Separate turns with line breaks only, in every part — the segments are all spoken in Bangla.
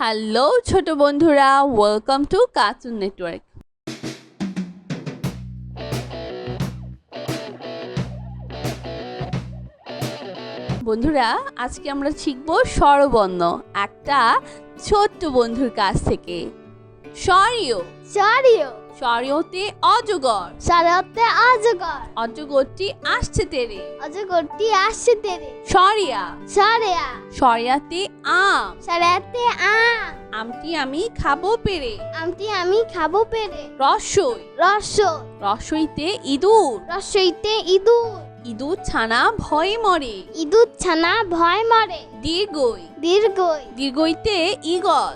হ্যালো ছোট বন্ধুরা, ওয়েলকাম টু কার্টুন নেটওয়ার্ক। বন্ধুরা, আজকে আমরা শিখব স্বরবর্ণ একটা ছোট্ট বন্ধুর কাছ থেকে। স্বরীয় স্বরীয়তে অজগর, অজগরটি আসছে তেরে। স্বরিয়া স্বরিয়াতে আম, আমটি আমি খাবো পেরে। রসইতে ইঁদুর, ইঁদুর ছানা ভয়ে মরে। দীর্ঘইতে ঈগল,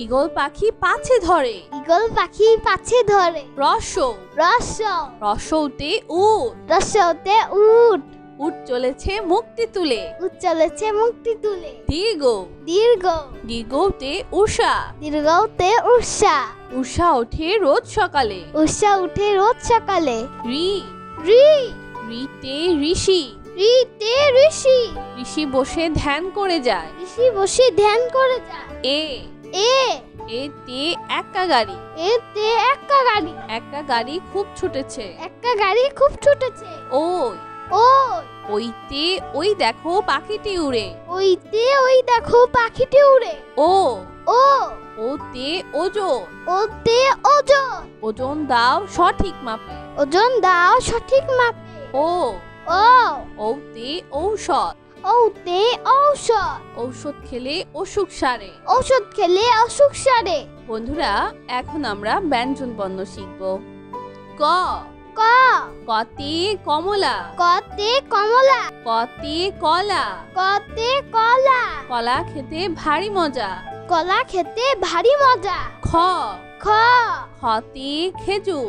ঈগল পাখি পাছে ধরে। রসৌতে উট, উট চলেছে মুক্তি তুলে। দীর্ঘতে উষা, উষা ওঠে রোজ সকালে। ঋতে ঋষি, ঋষি বসে ধ্যান করে যায়। এতে একা গাড়ি, একটা গাড়ি খুব ছুটেছে। ওইতে ওই দেখো পাখিটি উড়ে। ওতে ওজন, ওজন দাও সঠিক মাপে। ওতে ঔষধ, ঔষধ খেলে অসুখ সারে। বন্ধুরা, এখন আমরা ব্যঞ্জন বর্ণ শিখব। কতে কমলা, কতে কলা, কলা খেতে ভারী মজা। খতে খেজুর,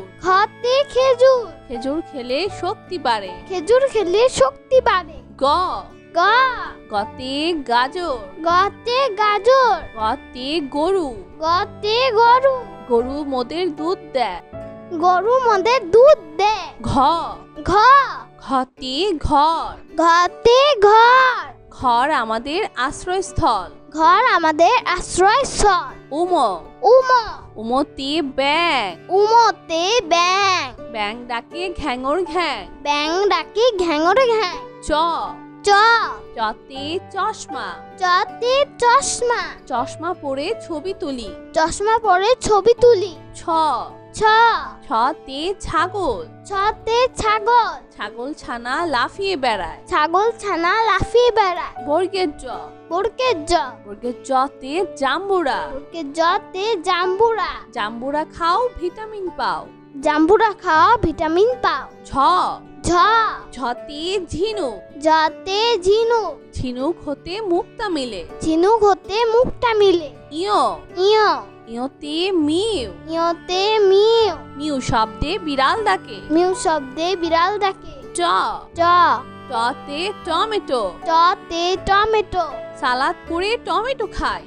খেজুর খেলে শক্তি বাড়ে। গতে গাজর, গতে গরু, গরু মোদের দুধ দেয়। ঘতে ঘর, ঘর আমাদের আশ্রয়স্থল। উমতে ব্যাং, ব্যাং ডাকে ঘ্যাঙর ঘ্যাং। চতে চশমা, চশমা পরে ছবি তুলি। ছতে ছাগল, ছাগল ছানা লাফিয়ে বেড়ায়। বর্গের জতে জাম্বুরা, জাম্বুরা খাও ভিটামিন পাও। ঝতে ঝিনুক, ঝিনুক হতে মুক্তা মিলে। ইয়তে মিউ, মিউ শব্দে বিড়াল ডাকে। টতে টমেটো, সালাদ করে টমেটো খায়।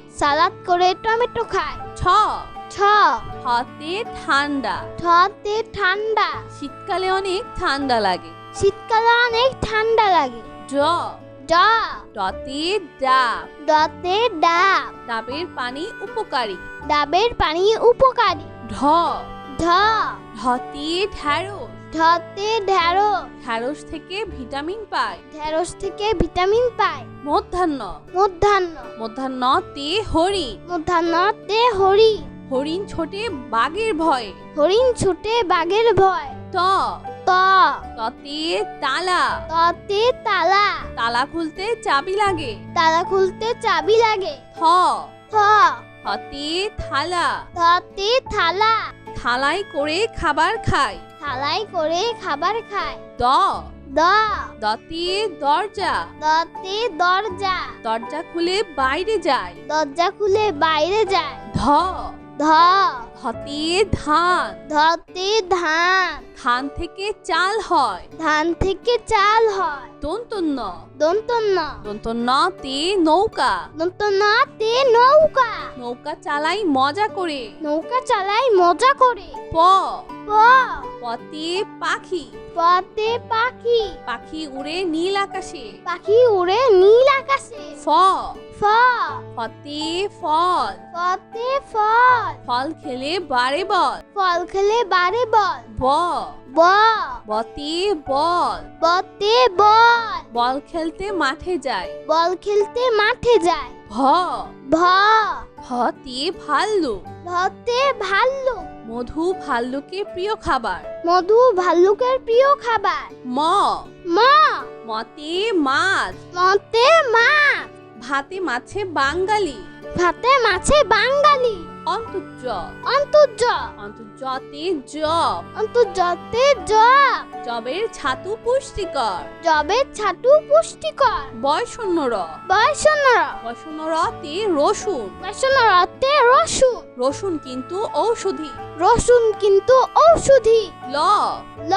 ঠতে ঠান্ডা, শীতকালে অনেক ঠান্ডা লাগে। ডতে ডাব, ডাবের পানি উপকারী। ঢতে ঢেঁড়স, ঢেঁড়স থেকে ভিটামিন পায়। মধ্যাহ্নতে হরিণ, হরিণ ছোটে বাঘের ভয়ে। ততে তালা, তালা খুলতে চাবি লাগে। থতে থালা, থালায় করে খাবার খায়। দতে দরজা, দরজা খুলে বাইরে যায়। ধতে ধান,
ধতে ধান,
ধান থেকে চাল হয়।
ধান থেকে চাল হয়।
দন্তন্য,
দন্তন্য,
দন্তন্যতে নৌকা,
দন্তন্যতে নৌকা,
নৌকা চালাই মজা করে।
নৌকা চালাই মজা করে।
প,
প,
পতে পাখি,
পতে পাখি,
পাখি উড়ে নীল আকাশে।
পাখি উড়ে নীল আকাশে।
ফ,
ফ,
ফতে ফল,
ফতে ফল,
ফল খেলে বাড়ে বল।
ফল খেলে বাড়ে বল।
ব,
ব,
বতে বল,
বতে বল,
বল খেলতে মাঠে যায়।
বল খেলতে মাঠে যায়।
ভ,
ভ,
ভতে ভাল্লুক,
ভতে ভাল্লুক,
মধু ভাল্লুকের প্রিয় খাবার।
মধু ভাল্লুকের প্রিয় খাবার।
ম,
ম,
মতে মাছ,
মতে মাছ,
ভাতে মাছে বাঙালি।
ভাতে মাছে বাঙালি।
অন্তর্য,
অন্তর্য,
অন্তর্যতে জব,
অন্তর্যতে জব,
জবের ছাতু পুষ্টিকর।
জবের ছাতু পুষ্টিকর।
বয়সন্য র,
বয়সন্নরা,
বয়সন্য রতে রসুন,
বয়সন্নরাতে রসুন,
রসুন কিন্তু ঔষধি।
রসুন কিন্তু ঔষধি।
ল,
ল,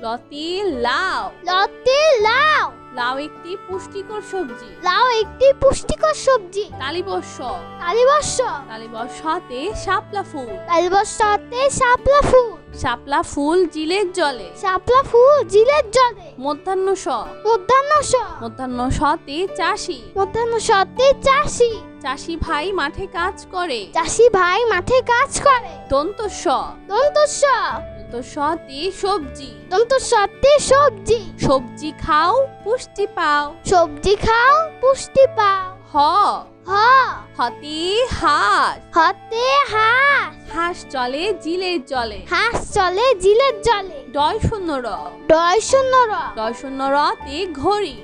লতে লাউ,
লতে লাউ,
লাউ একটি পুষ্টিকর সবজি।
লাউ একটি পুষ্টিকর সবজি।
তালিবর্ষ,
তালিবর্ষ,
তালিবর্ষতে শাপলা ফুল,
তালিবর্ষতে শাপলা ফুল,
শাপলা ফুল জিলের জলে।
শাপলা ফুল জিলের জলে।
মধ্যাহ্ন স,
মধ্যাহ্ন স,
মধ্যাহ্ন সতে চাষি,
মধ্যাহ্ন সতে চাষি,
চাষি ভাই মাঠে কাজ করে।
চাষি ভাই মাঠে কাজ করে।
দন্ত স,
দন্তস্ব,
দন্ত সতে সবজি,
দন্তস্বতে সবজি,
সবজি খাও পুষ্টি পাও।
সবজি খাও পুষ্টি পাও।
হ,
হ,
হতে হাঁস,
হতে হাঁস,
হাঁস চলে জিলের জলে।
হাঁস চলে জিলের জলে।
ডয় শূন্য র,
ডয় শূন্য র,
ডয় শূন্য রতে ঘড়ি,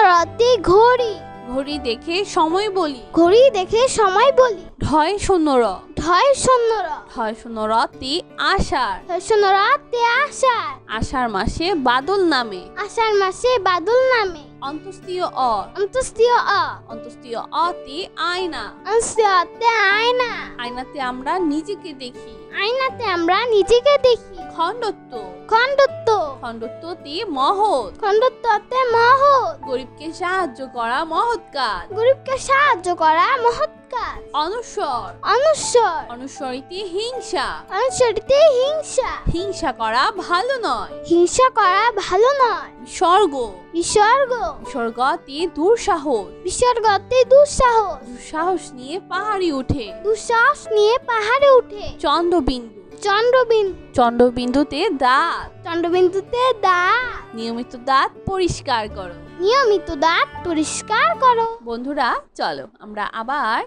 রতে ঘড়ি,
ঘড়ি দেখে সময় বলি।
ঘড়ি দেখে সময় বলি।
ঢয় শূন্য র,
ঢয় শূন্য র,
ঢয় শূন্য রতে আষাঢ়,
ঢয় শূন্য রতে আষাঢ়,
আষাঢ় মাসে বাদল নামে।
আষাঢ় মাসে বাদল নামে।
অন্তস্তীয় অ,
অন্তস্তীয় অ,
অন্তস্তীয় অতে আয়না,
অন্তস্তীয়তে আয়না,
আয়নাতে আমরা নিজেকে দেখি।
আয়নাতে আমরা নিজেকে দেখি।
খণ্ডত্ব,
খণ্ডত্ব,
খণ্ডত্বতে মহৎ,
খণ্ডত্বতে মহৎ,
গরিবকে সাহায্য করা মহৎ কাজ।
গরিবকে সাহায্য করা মহৎ কাজ।
অনুস্বর,
অনুস্বর,
অনুস্বরিতে হিংসা,
অনুসরিতে হিংসা,
হিংসা করা ভালো নয়।
হিংসা করা ভালো নয়।
বিসর্গ,
বিসর্গ,
বিসর্গতে দুঃসাহস,
বিসর্গতে দুঃসাহস,
দুঃসাহস নিয়ে পাহাড়ি উঠে।
দুঃসাহস নিয়ে পাহাড়ে উঠে।
চন্দ্রবিন্দু,
চন্দ্রবিন্দু,
চন্দ্রবিন্দুতে দাঁত,
চন্দ্রবিন্দুতে দাঁত,
নিয়মিত দাঁত পরিষ্কার করো।
নিয়মিত দাঁত পরিষ্কার করো।
বন্ধুরা চলো আমরা আবার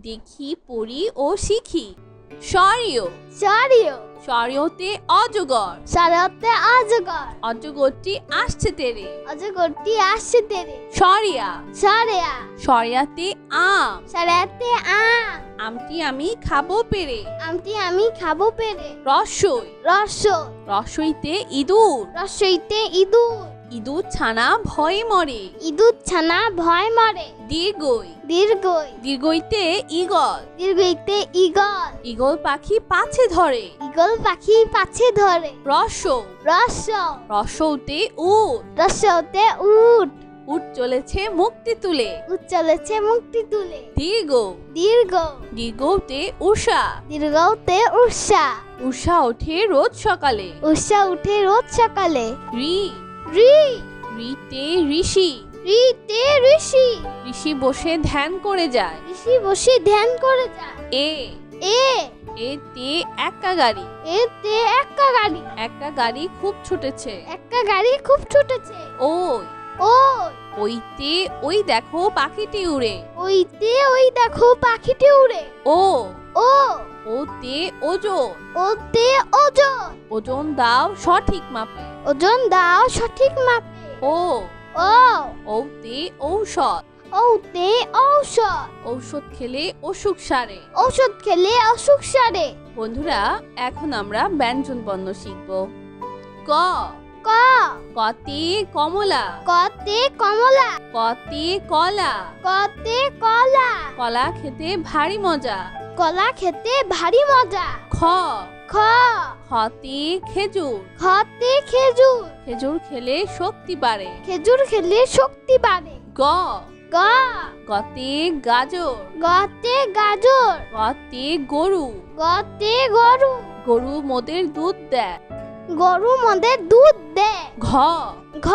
দেখি, পড়ি ও শিখি। সরিয়,
সরিয়,
সরিয়তে অজগর,
সরিয়তে অজগর,
অজগরটি আসছে তেরে।
অজগরটি আসছে তেরে।
সরিয়া,
সরিয়া,
সরিয়াতে আম,
সরিয়াতে আম,
আমটি আমি খাবো পেরে।
আমটি আমি খাবো পেরে।
রসই,
রস,
রসইতে ইঁদুর,
রসইতে ইঁদুর,
ইঁদুর ছানা ভয়ে মরে।
ইঁদুর ছানা ভয় মরে।
দীর্ঘই,
দীর্ঘই,
দীর্ঘইতে ঈগল,
দীর্ঘইতে ঈগল,
ঈগল পাখি পাছে ধরে।
ঈগল পাখি পাছে ধরে।
রসৌ,
রস,
রসৌতে উট,
রসতে উট,
উট চলেছে মুক্তি তুলে।
উট চলেছে মুক্তি তুলে।
দীর্ঘ,
দীর্ঘ,
দীর্ঘতে উষা,
দীর্ঘতে উষা,
উষা ওঠে রোজ সকালে।
উষা উঠে রোজ সকালে।
রি,
রি,
রিতে ঋষি,
রিতে ঋষি,
ঋষি বসে ধ্যান করে যায়।
ঋষি বসে ধ্যান করে যায়।
এ,
এ,
এতে একা গাড়ি,
এতে একটা গাড়ি,
একটা গাড়ি খুব ছুটেছে।
একটা গাড়ি খুব ছুটেছে।
ওই,
ওই,
ওইতে ওই দেখো পাখিটি উড়ে।
ওইতে ওই দেখো পাখিটি উড়ে।
ও,
ও,
ওতে ওজন,
ওতে ওজন,
ওজন দাও সঠিক মাপে।
ওজন দাও সঠিক মাপে।
ও,
ও,
ওতে ঔষধ,
ওতে ঔষধ,
ঔষধ খেলে অসুখ সারে।
ঔষধ খেলে অসুখ সারে।
বন্ধুরা এখন আমরা ব্যঞ্জন বর্ণ শিখব। ক,
ক,
কতে কমলা,
কতে কমলা,
কতে কলা,
কতে কলা,
কলা খেতে ভারী মজা।
কলা খেতে ভারী মজা।
খ
খ
খতে খেজুর,
খতে খেজুর,
খেজুর খেলে শক্তি বাড়ে।
খেজুর খেলে শক্তি বাড়ে।
গ
গ
গতে গাজর,
গতে গাজর,
গতে গরু,
গতে গরু,
গরু মোদের দুধ দেয়।
গরু মোদের দুধ দেয়।
ঘ
ঘ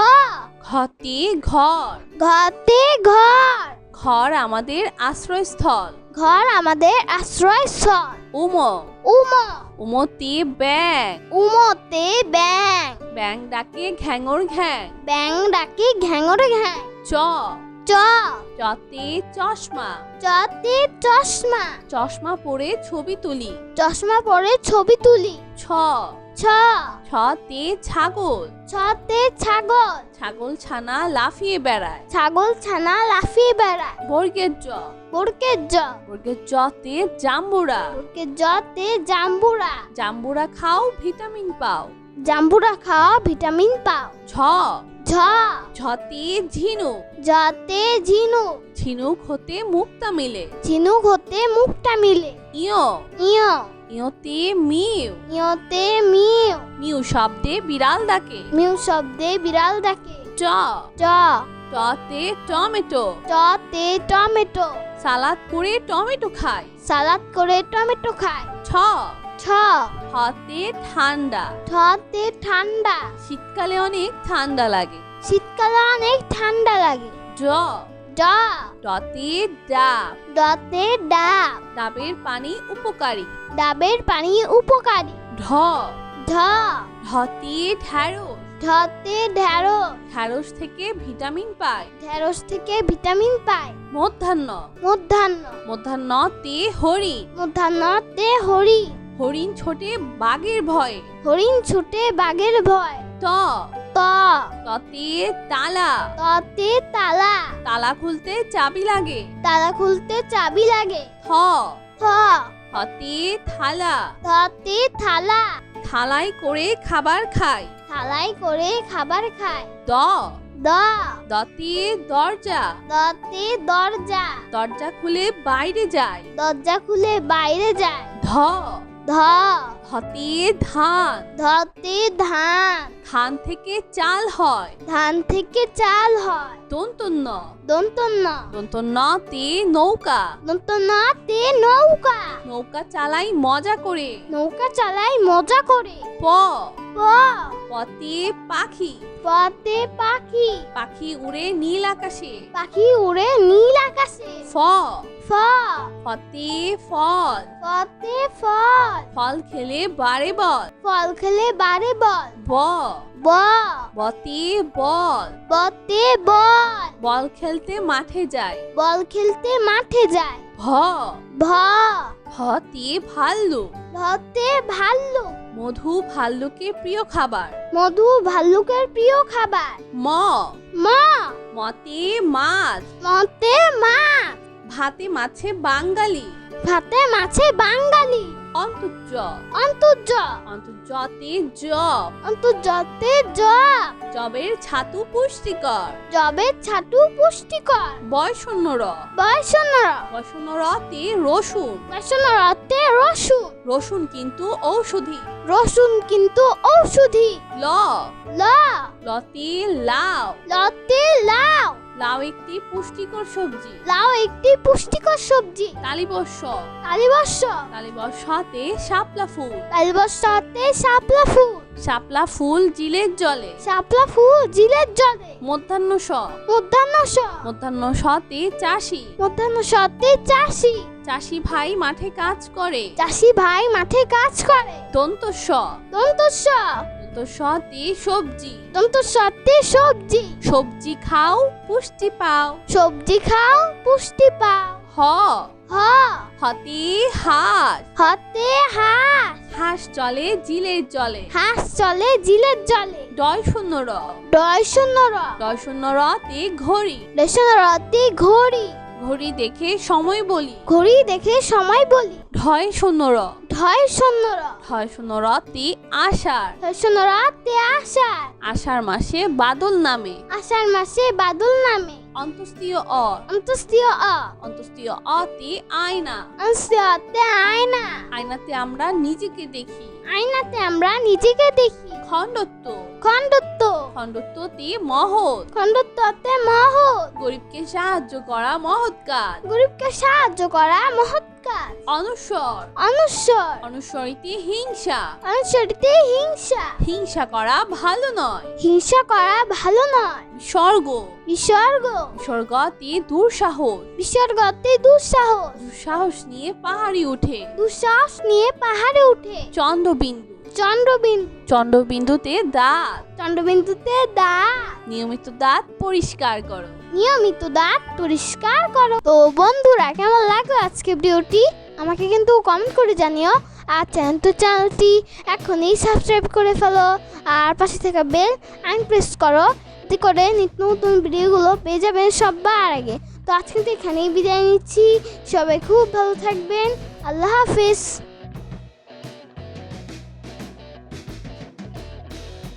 ঘতে ঘর,
ঘতে ঘর,
ঘর আমাদের আশ্রয়স্থল।
ঘর আমাদের আশ্রয়স্থল।
উম
উম
উমতে ব্যাং,
উমতে ব্যাং,
ব্যাং ডাকে ঘ্যাঙর ঘ্যাং।
ব্যাং ডাকে ঘ্যাঙর ঘ্যাং।
চ
চ
চতে চশমা,
চতে চশমা,
চশমা পরে ছবি তুলি।
চশমা পরে ছবি তুলি।
ছ
ছ
ছতে ছাগল,
ছতে ছাগল,
ছাগল ছানা লাফিয়ে বেড়ায়।
ছাগল ছানা লাফিয়ে বেড়ায়।
বর্গের জ,
বর্গের জ,
বর্গের জতে জাম্বুরা,
বর্গের জতে জাম্বুরা,
জাম্বুরা খাও ভিটামিন পাও।
জাম্বুরা খাওয়া ভিটামিন পাও।
ঝ
ঝ
ঝতে ঝিনুক,
জতে ঝিনুক,
ঝিনুক হতে মুক্তা মিলে।
ঝিনুক হতে মুখটা মিলে।
ইয়
ইয়
ইয়তে মিউ,
ইয়তে মিউ,
মিউ শব্দে বিড়াল ডাকে।
মিউ শব্দে বিড়াল ডাকে।
ট
ট
টতে টমেটো,
টতে টমেটো,
সালাদ করে টমেটো খায়।
সালাদ করে টমেটো খায়।
ছ
ছ
ঠতে ঠান্ডা,
ঠতে ঠান্ডা,
শীতকালে অনেক ঠান্ডা লাগে।
শীতকালে অনেক ঠান্ডা লাগে।
ড
ড
ডতে ডাব,
ডতে ডাব,
ডাবের পানি উপকারী।
ডাবের পানি উপকারী।
ঢ
ঢ
ঢতে ঢ্যাঁড়স,
ঢতে ঢেঁড়স,
ঢ্যাঁড়স থেকে ভিটামিন পায়।
ঢেঁড়স থেকে ভিটামিন পায়।
মধ্যাহ্ন
মধ্যাহ্ন
মধ্যাহ্নতে হরিণ,
মধ্যাহ্নতে হরিণ,
হরিণ ছোটে বাঘের ভয়ে।
হরিণ ছুটে বাঘের ভয়।
ত
ত
ততে তালা,
ততে তালা,
তালা খুলতে চাবি লাগে।
তালা খুলতে চাবি লাগে।
থ
থ
থতে থালা,
থতে থালা,
থালায় করে খাবার খায়।
থালাই করে খাবার খায়।
দ
দ
দতে দরজা,
দতে দরজা,
দরজা খুলে বাইরে যায়।
দরজা খুলে বাইরে যায়।
ধ
ধ
ধতে ধান,
ধতে ধান,
ধান থেকে চাল হয়।
ধান থেকে চাল হয়।
দন্তন্য
দন্তন্য
দন্তন্যতে নৌকা,
দন্তন্যতে নৌকা,
নৌকা চালাই মজা করে।
নৌকা চালাই মজা করে।
প
প
পতে পাখি,
পতে পাখি,
পাখি উড়ে নীল আকাশে।
পাখি উড়ে নীল আকাশে।
ফ
ফ
ফতে ফল,
ফতে ফল,
ফল খেলে বাড়ে বল।
ফল খেলে বাড়ে বল।
ব
ব
বতে বল,
বতে বল,
বল খেলতে মাঠে যায়।
বল খেলতে মাঠে যায়।
ভ
ভ
ভতে ভাল্লুক,
ভতে ভাল্লুক,
মধু ভাল্লুকের প্রিয় খাবার।
মধু ভাল্লুকের প্রিয় খাবার।
ম
ম
মতে মাছ,
মতে মাছ,
ভাতে মাছে বাঙালি।
ভাতে মাছে বাঙালি।
অন্তর্জ
অন্তর্জ
অন্তর্জতে জব,
অন্তর্জতে জব,
জবের ছাতু পুষ্টিকর।
জবের ছাতু পুষ্টিকর।
বয়সন্য র,
বয়সনর
বয়সন্য রতে রসুন,
বয়সনরতে রসুন,
রসুন কিন্তু ঔষধি।
রসুন কিন্তু ঔষধি।
ল
ল
লতে লাউ,
লতে লাউ,
লাউ একটি পুষ্টিকর সবজি।
লাউ একটি পুষ্টিকর সবজি।
তালিবস্য,
কালীবর্ষ
তালিবস্যতে শাপলা ফুল,
কালীবর্ষতে শাপলা ফুল,
শাপলা ফুল জিলের জলে।
শাপলা ফুল জিলের জলে।
মধ্যাহ্ন স,
মধ্যাহ্ন স
মধ্যাহ্ন সতে চাষি,
মধ্যাহ্ন সতে চাষি,
চাষি ভাই মাঠে কাজ করে।
চাষি ভাই মাঠে কাজ করে।
দন্তস্ব,
দন্তস্ব
দন্তস্বতে সবজি,
দন্তস্বতে সবজি,
সবজি খাও পুষ্টি পাও।
সবজি খাও পুষ্টি পাও।
হ
হ
হতে হাঁস,
হতে হাঁস,
হাঁস চলে জিলের জলে।
হাঁস চলে জিলের জলে।
ডয় শূন্য র,
ডয় শূন্য র,
ডয় শূন্য রতে ঘড়ি,
রতে ঘড়ি,
ঘড়ি দেখে সময় বলি।
ঘড়ি দেখে সময় বলি।
ঢয় শূন্য র,
ঢয় শূন্য র,
ঢয় শূন্য রতে আষাঢ়,
ঢয় শূন্য রতে আষাঢ়,
আষাঢ় মাসে বাদল নামে।
আষাঢ় মাসে বাদল নামে।
অন্তস্তীয় অ।
অন্তস্তীয় অ।
অন্তস্তীয় অতে আয়না।
অন্তস্তীয়তে আয়না।
আয়নাতে আমরা নিজেকে দেখি।
আয়নাতে আমরা নিজেকে দেখি।
খণ্ডত্ব।
খণ্ডত্ব।
খণ্ডত্বতে মহৎ।
খণ্ডত্বতে মহৎ।
গরিবকে সাহায্য করা মহৎ কাজ।
গরিবকে সাহায্য করা মহৎ কাজ।
অনুস্বর।
অনুস্বর।
অনুস্বরিতে হিংসা।
অনুস্বরিতে হিংসা।
হিংসা করা ভালো নয়।
হিংসা করা ভালো নয়।
বিসর্গ।
বিসর্গ।
বিসর্গতে দুঃসাহস।
বিসর্গতে দুঃসাহস।
দুঃসাহস নিয়ে পাহাড়ি ওঠে।
দুঃসাহস নিয়ে পাহাড়ে উঠে।
চন্দ্রবিন্দু।
চন্দ্রবিন্দু।
চন্দ্রবিন্দুতে দাঁত।
চন্দ্রবিন্দুতে দাঁত।
নিয়মিত দাঁত পরিষ্কার করো।
নিয়মিত দাঁত পরিষ্কার করো। তো বন্ধুরা, কেমন লাগলো আজকে ভিডিওটি আমাকে কিন্তু কমেন্ট করে জানিও। আর চ্যানেলটি এখনই সাবস্ক্রাইব করে ফেলো, আর পাশে থাকা বেল আইকন প্রেস করো, এতে করে নিত্য নতুন ভিডিওগুলো পেয়ে যাবেন সবার আগে। তো আজকে এখানেই বিদায় নিচ্ছি। সবাই খুব ভালো থাকবেন। আল্লাহ হাফিজ।